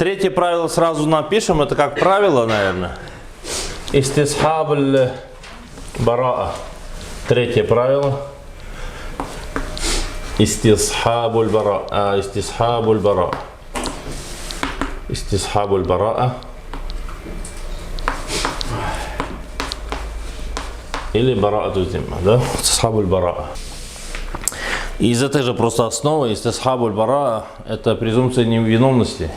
Третье правило сразу напишем, это как правило, наверное. Истисхаб аль-бараа. Третье правило. Истисхаб аль-бараа. Истисхаб аль-бараа. Истисхаб аль-бараа. Или бараату зимма, да? Истисхаб аль-бараа. Из этой же просто основы истисхаб аль-бараа – это презумпция невиновности.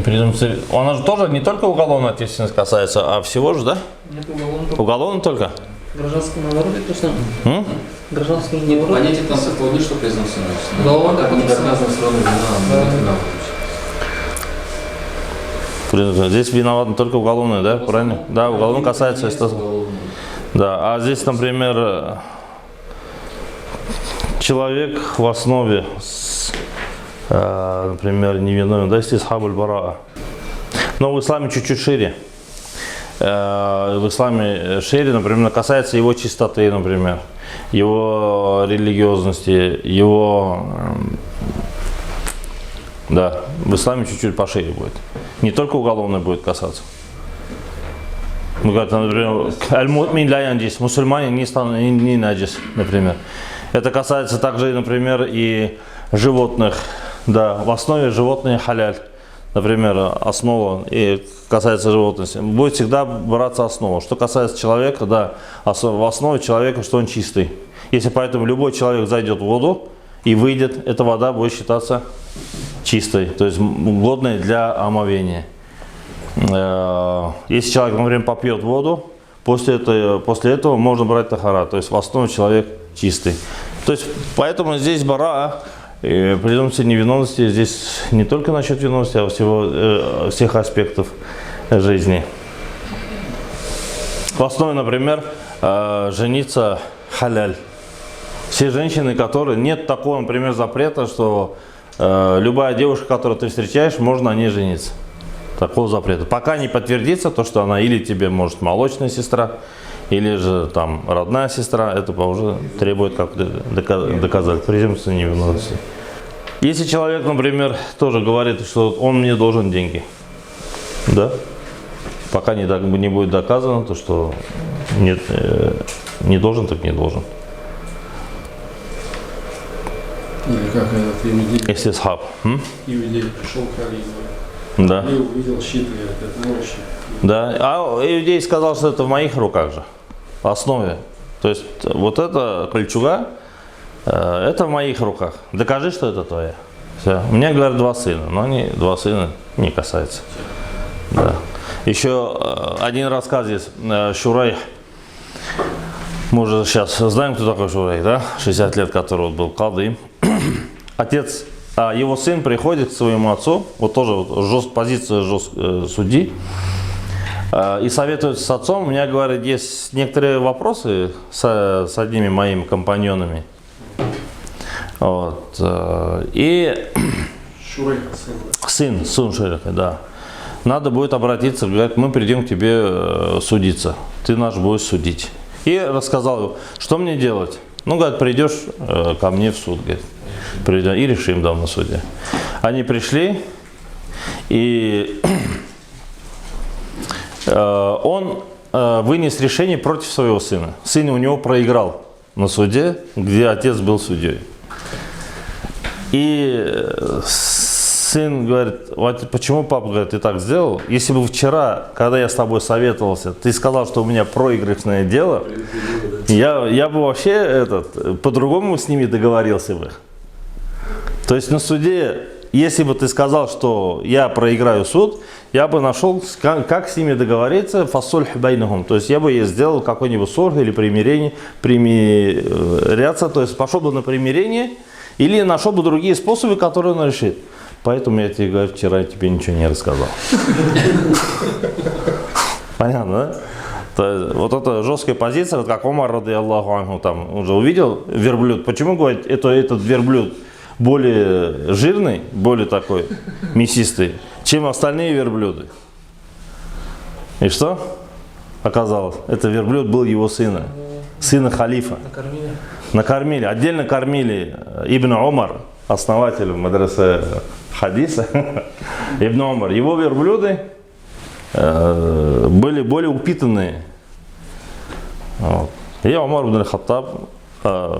Презумпция, она же тоже не только уголовной ответственности касается, а всего же, да? Нет, уголовно. Уголовно только? Гражданский наоборот, то что? Гражданский Нет, наоборот. понятие там такое, что презумпция невиновности. Уголовно, как не доказано, все равно вина. Здесь виноват только уголовное, да? Правильно? Да, уголовно касается. Да, а здесь, например, человек в основе, например, невиновен, да, истисхаб аль-бараа. Но в исламе чуть-чуть шире. В исламе шире, например, касается его чистоты, например, его религиозности, его... Да, в исламе чуть-чуть пошире будет. Не только уголовное будет касаться. Мы говорим, например, аль-му'мин ла янджис, мусульманин не наджис, например. Это касается также, например, и животных. Да, в основе животные халяль. Например, основа и касается животности. Будет всегда браться основа. Что касается человека, да, в основе человека, что он чистый. Если поэтому любой человек зайдет в воду и выйдет, эта вода будет считаться чистой, то есть годной для омовения. Если человек, например, попьет воду, после этого можно брать тахара, то есть в основе человек чистый. То есть поэтому здесь бараа, презумпция невиновности, здесь не только насчет виновности, а всех аспектов жизни. В основе, например, жениться халяль. Все женщины, которые нет такого, например, запрета, что любая девушка, которую ты встречаешь, можно на ней жениться. Такого запрета. Пока не подтвердится то, что она или тебе может молочная сестра, или же там родная сестра, это уже требует как доказать презумпцию невиновности. Если человек, например, тоже говорит, что он мне должен деньги, да, пока не будет доказано, то что нет, не должен, так не должен. Или как этот иудей. Истисхаб. Иудей пришел к Алии. Да. И увидел щит, и говорит, это мой щит. Да, а иудей сказал, что это в моих руках же, в основе. То есть вот эта кольчуга, это в моих руках. Докажи, что это твоя. Все. У меня, говорят, два сына, но они два сына не касаются. Да. Еще один рассказ есть, Шурайх. Мы уже сейчас знаем, кто такой Шурайх, да? 60 лет, который был кады. Отец, его сын приходит к своему отцу, вот тоже позиция судьи, и советуется с отцом. У меня, говорит, есть некоторые вопросы с одними моими компаньонами. Вот. И сын Шурайха, да. Надо будет обратиться, говорит, мы придем к тебе судиться, ты наш будешь судить. И рассказал, что мне делать. Ну, говорит, придешь ко мне в суд, говорит. Придем и решим там на суде. Они пришли, и он вынес решение против своего сына. Сын у него проиграл на суде, где отец был судьей. И сын говорит, вот почему папа, говорит, ты так сделал? Если бы вчера, когда я с тобой советовался, ты сказал, что у меня проигрышное дело, я бы вообще по-другому с ними договорился бы. То есть на суде, если бы ты сказал, что я проиграю суд, я бы нашел, как с ними договориться, фасульх байнахум. То есть я бы сделал какой-нибудь сульх или примиряться, то есть пошел бы на примирение, или нашел бы другие способы, которые он решит. Поэтому я тебе говорю, вчера я тебе ничего не рассказал. Понятно, да? Вот это жесткая позиция, вот как Омар, ради Аллаху анху, там, он же увидел верблюд. Почему, говорит, этот верблюд более жирный, более такой мясистый, чем остальные верблюды? И что? Оказалось, это верблюд был его сына халифа. Накормили. Накормили, отдельно кормили Ибн Умар, основатель мадрасы хадиса, Ибн Умар, его верблюды были более упитанные. Вот. И Умар ибн Хаттаб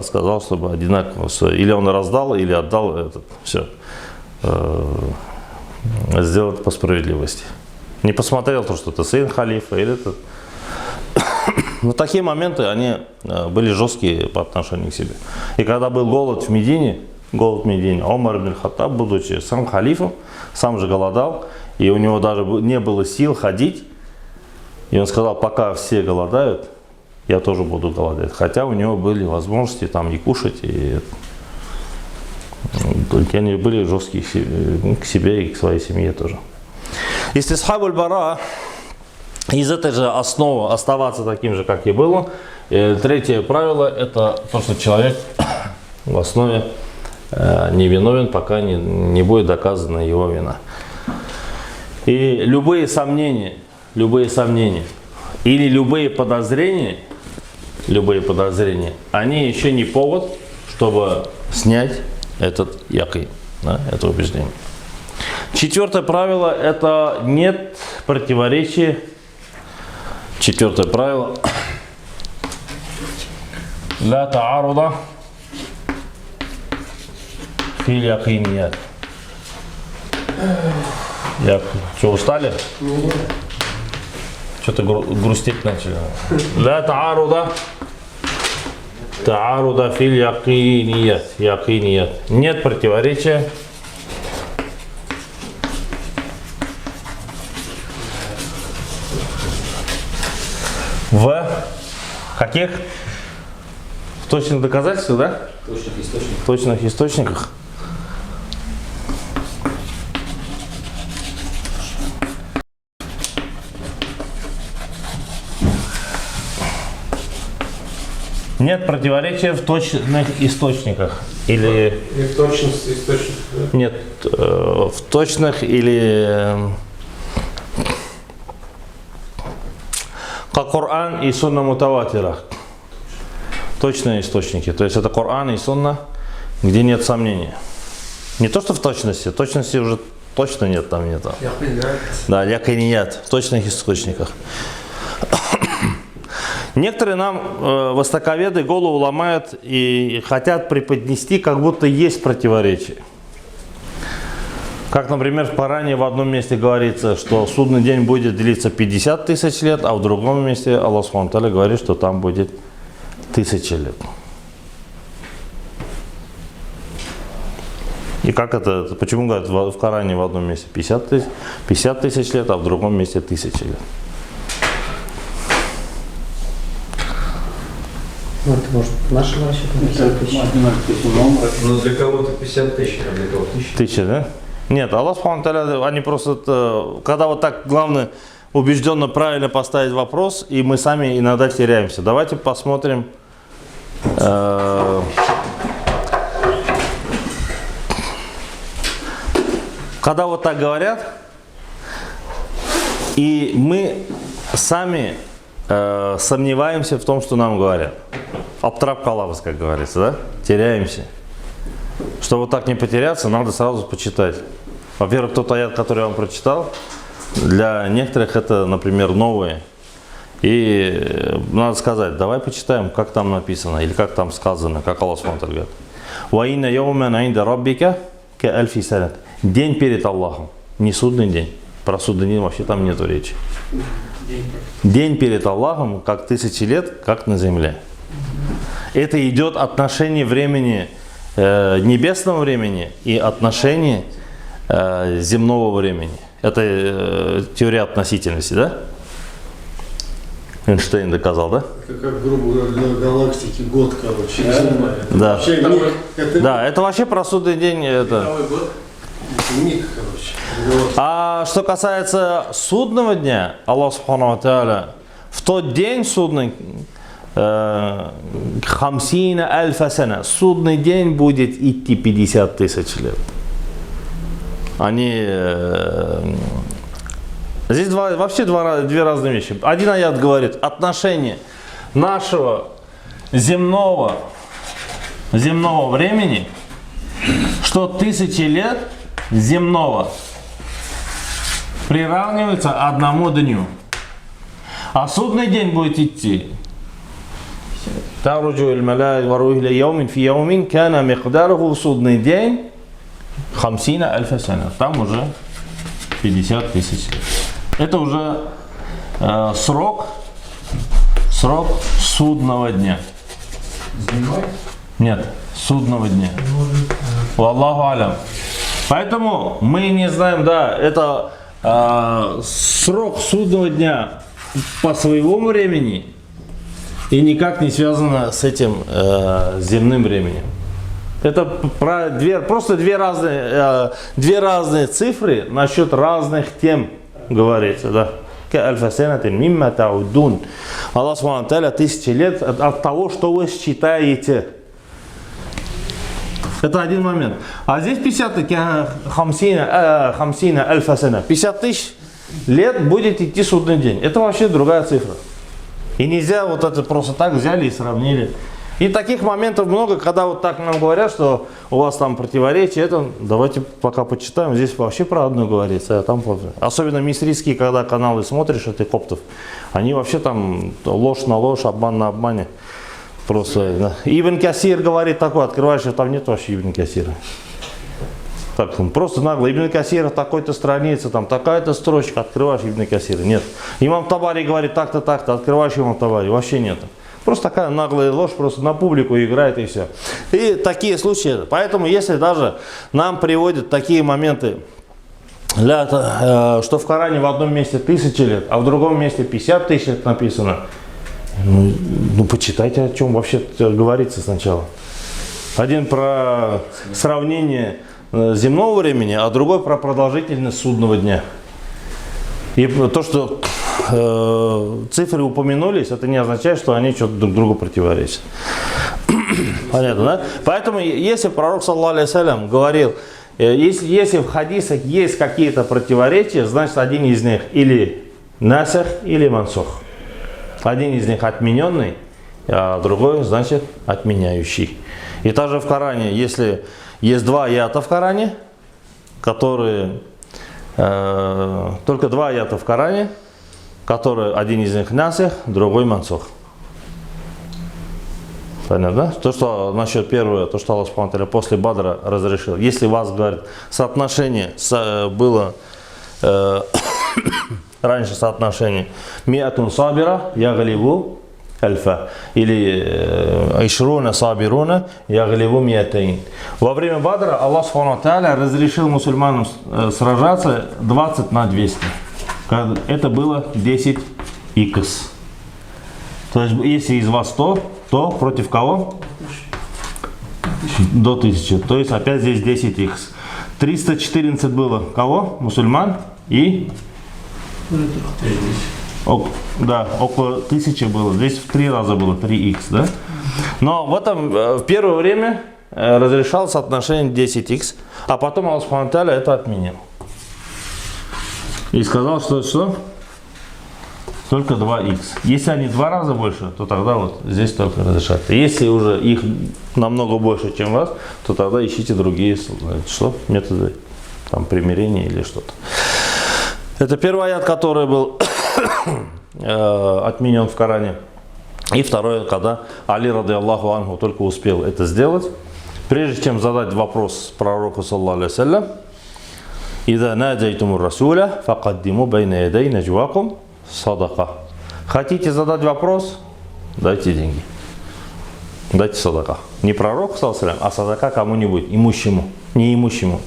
сказал, чтобы одинаково все. Или он раздал, или отдал этот. Все. Сделать по справедливости. Не посмотрел то, что это сын халифа или это. Но такие моменты, они были жесткие по отношению к себе. И когда был голод в Медине, Умар ибн Хаттаб, будучи сам халифом, сам же голодал, и у него даже не было сил ходить. И он сказал, пока все голодают, я тоже буду голодать. Хотя у него были возможности там и кушать, и только они были жесткие к себе и к своей семье тоже. Истисхабуль бара, из этой же основы оставаться таким же, как и было. Третье правило, это то, что человек в основе не виновен, пока не будет доказана его вина. И любые сомнения или любые подозрения, они еще не повод, чтобы снять этот якин, да, это убеждение. Четвертое правило, это нет противоречия. Четвертое правило. Ла тааруда фил якиният. Что, устали? Что-то грустить начали. Ла тааруда фил якиният. Нет противоречия в каких? В точных доказательствах, да? В точных источниках. Нет противоречия в точных источниках. Или... И в точности источников. Нет, в точных или... Как Коран и Сунна Мутаватира. Точные источники. То есть это Коран и Сунна, где нет сомнений. Не то, что в точности уже точно нет, там нет. Да, якиният, в точных источниках. Некоторые нам, востоковеды, голову ломают и хотят преподнести, как будто есть противоречие. Как, например, в Коране в одном месте говорится, что судный день будет длиться 50 тысяч лет, а в другом месте Аллах Субхану ва Тааля говорит, что там будет 1000 лет. И как это, почему говорят в Коране в одном месте 50 тысяч лет, а в другом месте 1000 лет? Ну, это может нашего расчета 50 тысяч. Но для кого-то 50 тысяч, а для кого-то 1000. 1000, да? Нет, Аллах Субхану ва Тааля, они просто, когда вот так, главное, убежденно правильно поставить вопрос, и мы сами иногда теряемся. Давайте посмотрим. Когда вот так говорят, и мы сами сомневаемся в том, что нам говорят. Абтраб калабас, как говорится, да? Теряемся. Чтобы вот так не потеряться, надо сразу почитать. Во-первых, тот аят, который я вам прочитал, для некоторых это, например, новые. И надо сказать, давай почитаем, как там написано, или как там сказано, как Аллах Субхану говорит. «Ваинна йоумен инда раббика ка альфи санат». День перед Аллахом, не судный день. Про судный день вообще там нету речи. День перед Аллахом, как 1000 лет, как на земле. Это идет отношение времени, небесного времени и отношение земного времени. Это теория относительности, да? Эйнштейн доказал, да? Это как, грубо говоря, для галактики год, короче. Да. Вообще, Да, это вообще про судный день. Это миг, короче. А что касается судного дня, Аллах Субхану ва Тааля, в тот день судный, хамсина альфа сана, судный день будет идти 50 тысяч лет. Они... Здесь вообще две разные вещи. Один аят говорит, отношение нашего земного времени что 1000 лет земного приравнивается одному дню. А судный день будет идти. تعرج الملائكة والروح إلى يوم في يوم كان مقداره судный день 50,000 سنة. Там уже 50 тысяч лет. Это уже срок судного дня. Нет, судного дня. Валлаху алям. Поэтому мы не знаем, да, это срок судного дня по своему времени и никак не связано с этим земным временем. Это просто две разные цифры насчет разных тем говорится, да. Аллах Субхану Тааля 1000 лет от того, что вы считаете. Это один момент. А здесь 50 тысяч лет будет идти судный день. Это вообще другая цифра. И нельзя вот это просто так взяли и сравнили. И таких моментов много, когда вот так нам говорят, что у вас там противоречие, это давайте пока почитаем. Здесь вообще про одно говорится, а там особенно мисрийские, когда каналы смотришь, это коптов, они вообще там ложь на ложь, обман на обмане. Просто, да. Ибн Касир говорит такое, открываешь, там нет вообще Ибн Касира. Так, просто нагло, Ибн Касир такой-то страница, там такая-то строчка, открываешь Ибн Касира, нет. Имам Табари говорит так-то, так-то, открываешь Имам Табари, вообще нет. Просто такая наглая ложь, просто на публику играет и все. И такие случаи. Поэтому, если даже нам приводят такие моменты, что в Коране в одном месте 1000 лет, а в другом месте 50 тысяч лет написано, ну почитайте, о чем вообще говорится сначала. Один про сравнение земного времени, а другой про продолжительность судного дня. И то, что цифры упомянулись, это не означает, что они что-то друг другу противоречат. Понятно, да? Поэтому, если пророк, саллаллаху алейхи вассалям, говорил, если в хадисах есть какие-то противоречия, значит один из них или насих, или мансух. Один из них отмененный, а другой, значит, отменяющий. И также в Коране, если есть два аята в Коране, которые только два аята в Коране, которые один из них насих, другой мансух. Понятно? То, что насчет первого, то, что Аллах Субхану Тааля после Бадра разрешил. Если у вас, говорит, соотношение было раньше соотношение миатун сабира яглибу альфа или ишруна сабируна яглибу миатайн. Во время Бадра Аллах Субхану Тааля разрешил мусульманам сражаться 20 на 200. Это было 10 икс. То есть, если из вас 100, то против кого? До 1000. То есть, опять здесь 10 икс. 314 было кого? Мусульман и... Да, около 1000 было. Здесь в 3 раза было 3х, да? Но в первое время разрешал соотношение 10х, а потом Аллах Субхану Тааля это отменил. И сказал, что только 2х. Если они 2 раза больше, то тогда вот здесь только разрешат. Если уже их намного больше, чем вас, то тогда ищите другие методы там, примирения или что-то. Это первый аят, который был отменен в Коране. И второе, когда Али, ради Аллаху анху, только успел это сделать. Прежде чем задать вопрос пророку, саллаллаху алейхи вассалям, «Иза наджайтумур расуля, факаддиму байна ядай наджвакум садака». Хотите задать вопрос? Дайте деньги. Дайте садака. Не пророку, саллаллаху алейхи вассалям, а садака кому-нибудь, имущему. Не имущему.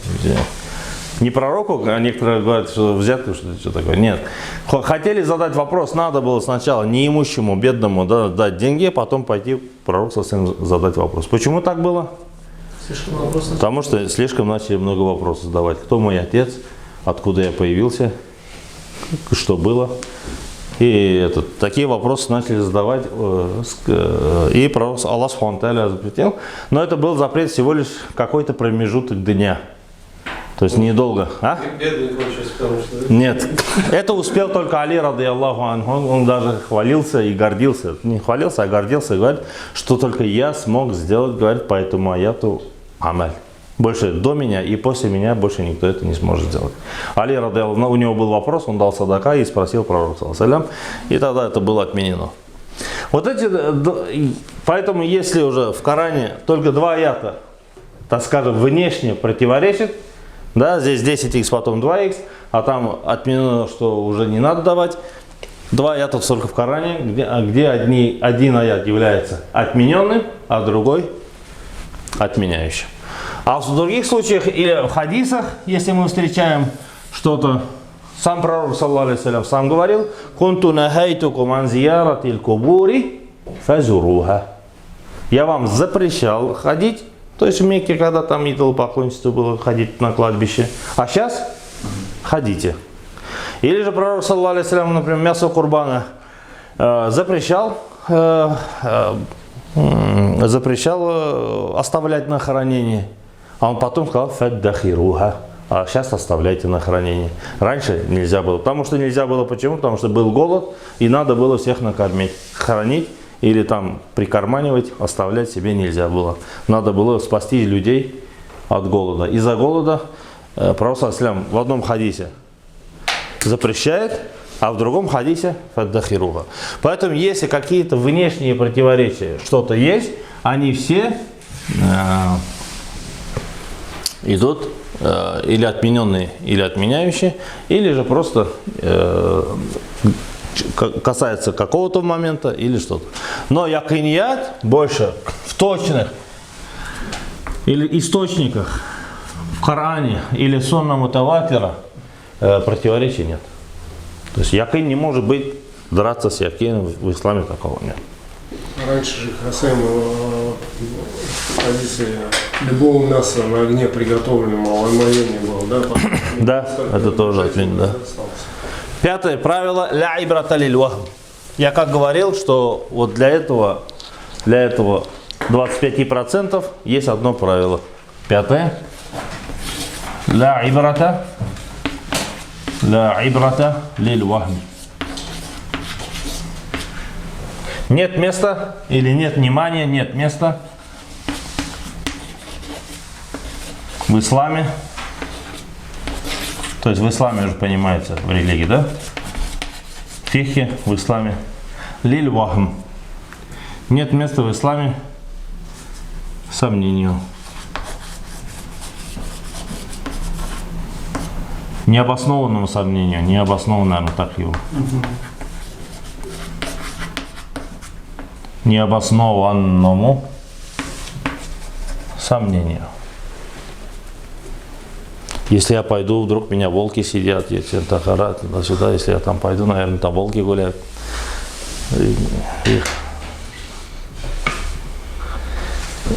Не пророку, а некоторые говорят, что взятку, что такое. Нет. Хотели задать вопрос, надо было сначала неимущему, бедному дать деньги, а потом пойти пророку задать вопрос. Почему так было? Слишком вопросов. Потому что слишком начали много вопросов задавать. Кто мой отец? Откуда я появился? Что было? И такие вопросы начали задавать. И пророк Аллах Субхану Тааля запретил. Но это был запрет всего лишь какой-то промежуток дня. То есть недолго. А? Бедный кончился, потому что... Нет. Это успел только Али, ради Аллаху анху. Он даже хвалился и гордился. Не хвалился, а гордился и говорит, что только я смог сделать, говорит, по этому аяту амаль. Больше до меня и после меня больше никто это не сможет сделать. Али радиаллаху, у него был вопрос, он дал садака и спросил пророка, и тогда это было отменено. Вот эти, поэтому если уже в Коране только 2 аята, так скажем, внешне противоречат, да, здесь 10х, потом 2х, а там отменено, что уже не надо давать. 2 аята только в Коране, где один аят является отмененным, а другой отменяющим. А в других случаях или в хадисах, если мы встречаем что-то, сам пророк, саллаллаху алейхи ва саллям, сам говорил: «Кунту нахайтукум ан зияратил кубури фазуруха». Я вам запрещал ходить, то есть в Мекке, когда там идолопоклонничество было, ходить на кладбище, а сейчас ходите. Или же пророк, саллаллаху алейхи ва саллям, например, мясо курбана запрещал оставлять на хранение. А он потом сказал: «Фаддахируха». А сейчас оставляйте на хранение. Раньше нельзя было. Потому что нельзя было почему? Потому что был голод и надо было всех накормить. Хранить или там прикарманивать, оставлять себе нельзя было. Надо было спасти людей от голода. Из-за голода пророк в одном хадисе запрещает, а в другом хадисе фаддахируха. Поэтому если какие-то внешние противоречия, что-то есть, они все идут или отмененные, или отменяющие, или же просто касается какого-то момента или что-то. Но якиният больше в точных или источниках в Коране или сунна мутаватира противоречий нет. То есть якин не может быть, драться с якином, в исламе такого нет. Раньше же Хасем традиции любого мяса на огне приготовленного омовение было, да? Да, это тоже отменно, да. 5-е правило: ля ибрата лиль вахм. Я как говорил, что вот для этого 25% есть одно правило. 5-е: ля ибрата лиль вахм. Нет места или нет внимания, нет места в исламе. То есть в исламе уже понимается, в религии, да? В фихе, в исламе. Лиль вахм. Нет места в исламе сомнению. Необоснованному сомнению. Необоснованному, наверное, так его. Необоснованному сомнению. Если я пойду, вдруг меня волки сидят, если тахара, туда-сюда, если я там пойду, наверное, там волки гуляют.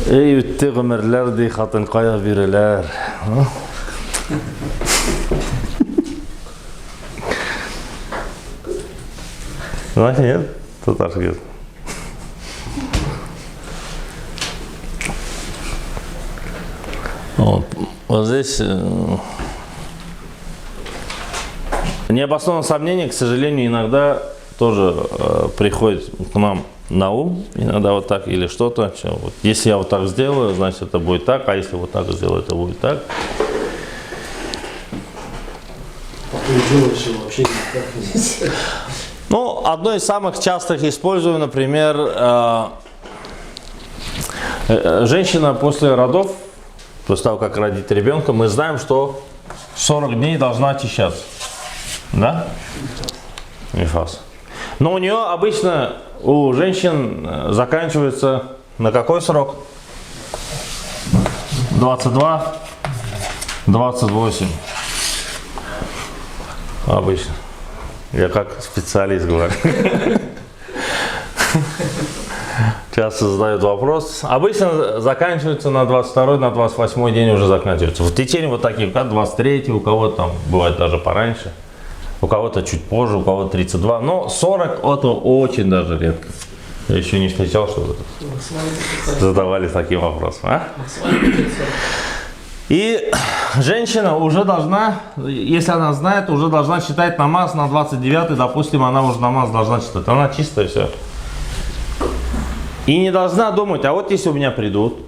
Ey üttü ömürler di hatın kaya biriler. Знаешь, нет? Татарский язык. Вот здесь необоснованное сомнение, к сожалению, иногда тоже приходит к нам на ум, иногда вот так или что-то. Вот, если я вот так сделаю, значит это будет так, а если вот так сделаю, это будет так. Вообще никак нельзя. Ну, одно из самых частых использую, например, женщина после родов, после того, как родит ребенка, мы знаем, что 40 дней должна очищаться. Да? Нифас. Но у нее обычно, у женщин заканчивается на какой срок? 22, 28. Обычно. Я как специалист говорю. Часто задают вопрос. Обычно заканчивается на 22, на 28 день уже заканчивается. В течение вот таких, как 23, у кого-то там бывает даже пораньше, у кого-то чуть позже, у кого-то 32. Но 40 это очень даже редко. Я еще не встречал, что задавали такие вопросы. А? И женщина уже должна, если она знает, уже должна читать намаз на 29-й, допустим, она уже намаз должна читать. Она чистая, все. И не должна думать, а вот если у меня придут,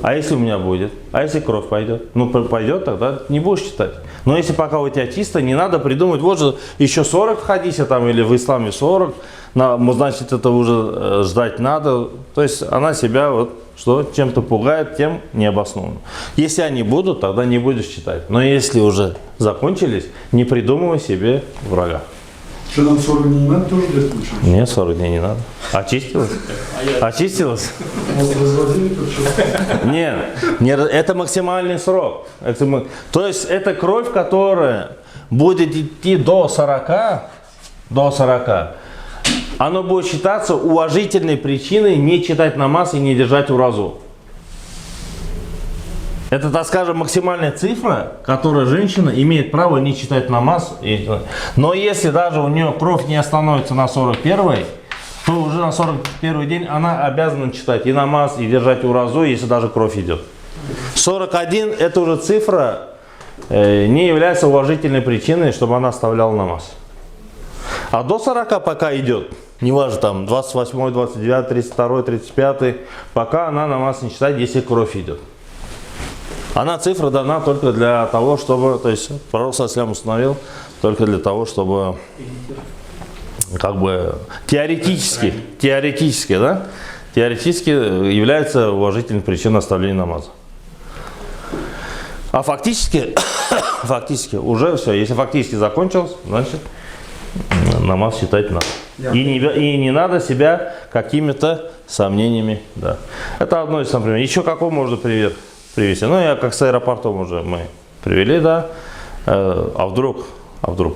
А если у меня будет? А если кровь пойдет? Ну, пойдет, тогда не будешь читать. Но если пока у тебя чисто, не надо придумать, вот же еще 40 в хадисе там или в исламе 40, значит, это уже ждать надо. То есть она себя вот что чем-то пугает, тем необоснованно. Если они будут, тогда не будешь читать. Но если уже закончились, не придумывай себе врага. Что нам 40 дней не надо тоже делать лучше? Нет, 40 дней не надо. Очистилась? Очистилась? Может, разводили тут что-то? Нет, это максимальный срок. То есть это кровь, которая будет идти до 40, оно будет считаться уважительной причиной не читать намаз и не держать уразу. Это, так скажем, максимальная цифра, которая женщина имеет право не читать намаз. Но если даже у нее кровь не остановится на 41-й, то уже на 41-й день она обязана читать и намаз, и держать уразу, если даже кровь идет. 41 это уже цифра, не является уважительной причиной, чтобы она оставляла намаз. А до 40 пока идет, неважно там 28, 29, 32, 35, пока она намаз не читает, если кровь идет. Она цифра дана только для того, чтобы, то есть пророк саллаллаху установил только для того, чтобы как бы теоретически является уважительной причиной оставления намаза. А фактически уже все, если фактически закончилось, значит намаз считать надо. И не надо себя какими-то сомнениями. Да. Это одно из, например. Еще какой можно привести? Ну, я как с аэропортом уже мы привели, да. А вдруг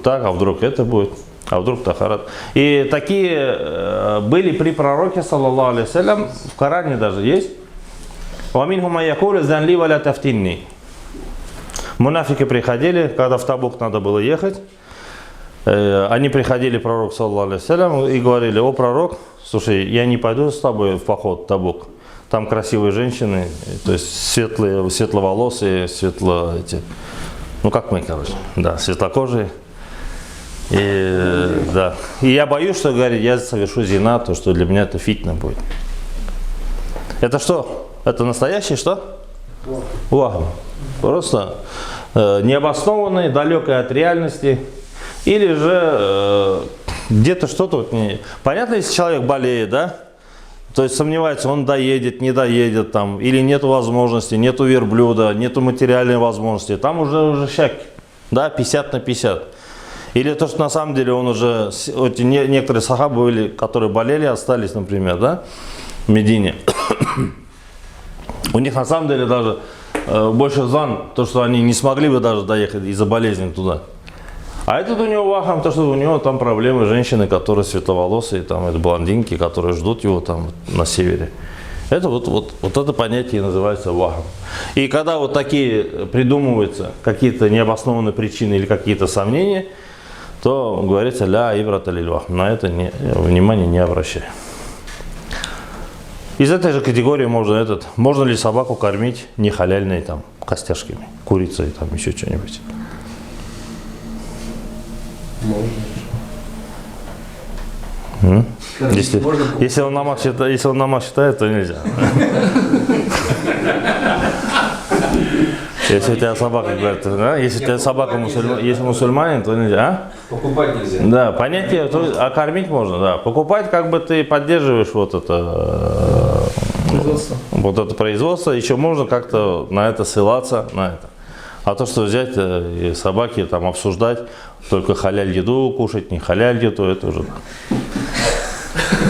так, а вдруг это будет, а вдруг тахарат. И такие были при пророке, саллаллаху алейхи вассалям, в Коране даже есть. Мунафики приходили, когда в Табук надо было ехать. Они приходили к пророку, саллаллаху алейхи вассалям, и говорили: о пророк, слушай, я не пойду с тобой в поход в Табук. Там красивые женщины, то есть светловолосые, как мы, короче, да, светлокожие. И, да. И я боюсь, что, говорит, я совершу зина, то что для меня это фитна будет. Это что? Это настоящий что? Вахм. Просто необоснованный, далекий от реальности. Или же где-то что-то вот не... Понятно, если человек болеет, да? То есть сомневается, он доедет, не доедет, там, или нет возможности, нету верблюда, нету материальной возможности. Там уже щак, да, 50 на 50. Или то, что на самом деле он уже, некоторые сахабы были, которые болели, остались, например, да, в Медине. У них на самом деле даже больше зан, то, что они не смогли бы даже доехать из-за болезни туда. А этот у него вахам, то, что у него там проблемы женщины, которые светловолосые, там это блондинки, которые ждут его там на севере. Это вот это понятие называется вахам. И когда вот такие придумываются какие-то необоснованные причины или какие-то сомнения, то говорится ля ибрата лиль вахм. На это внимание не обращай. Из этой же категории можно ли собаку кормить нехаляльной там костяшками, курицей, там еще что-нибудь. Если он намаз считает, то нельзя. Если у тебя собака, говорит, да? Если у тебя собака мусульманин, то нельзя. Покупать нельзя. Да, понятие, а кормить можно, да. Покупать, как бы ты поддерживаешь вот это производство, еще можно как-то на это ссылаться, на это. А то, что взять и собаки там обсуждать, только халяль еду кушать, не халяль еду, это уже...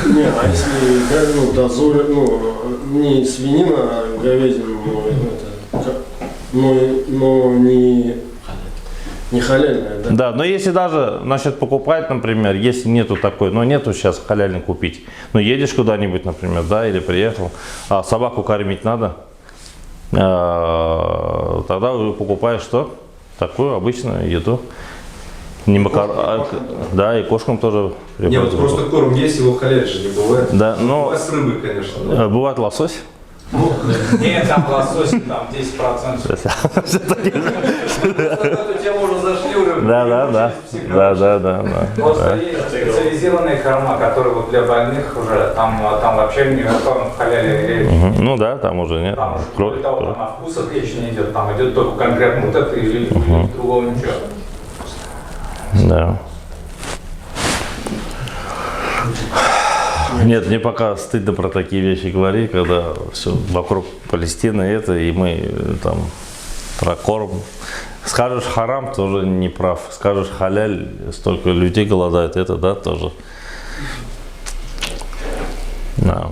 Не, а если дозор, не свинина, а говядина, но не халяльная, да? Да, но если даже насчет покупать, например, если нету такой, нету сейчас халяльной купить, едешь куда-нибудь, например, да, или приехал, а собаку кормить надо, тогда уже покупаешь что? Такую обычную еду. Не да, и кошкам тоже. Не, вот просто корм есть, его халяль же не бывает. Да, но... Бывает с рыбой, конечно. Да? Бывает лосось. Нет, там лосось, там 10%. Эту тему уже зашли уже. Просто есть специализированные корма, которые вот для больных уже, там вообще не готовы в халяле речь. Ну да, там уже нет. Там уже, Кровь, кроме того, кровь. там о вкусах речь не идет, там идет только конкретно вот это или другого ничего. Да. Нет, мне пока стыдно про такие вещи говорить, когда все вокруг Палестины это, и мы там про корм. Скажешь харам, тоже не прав. Скажешь халяль, столько людей голодает, это да, тоже. Да.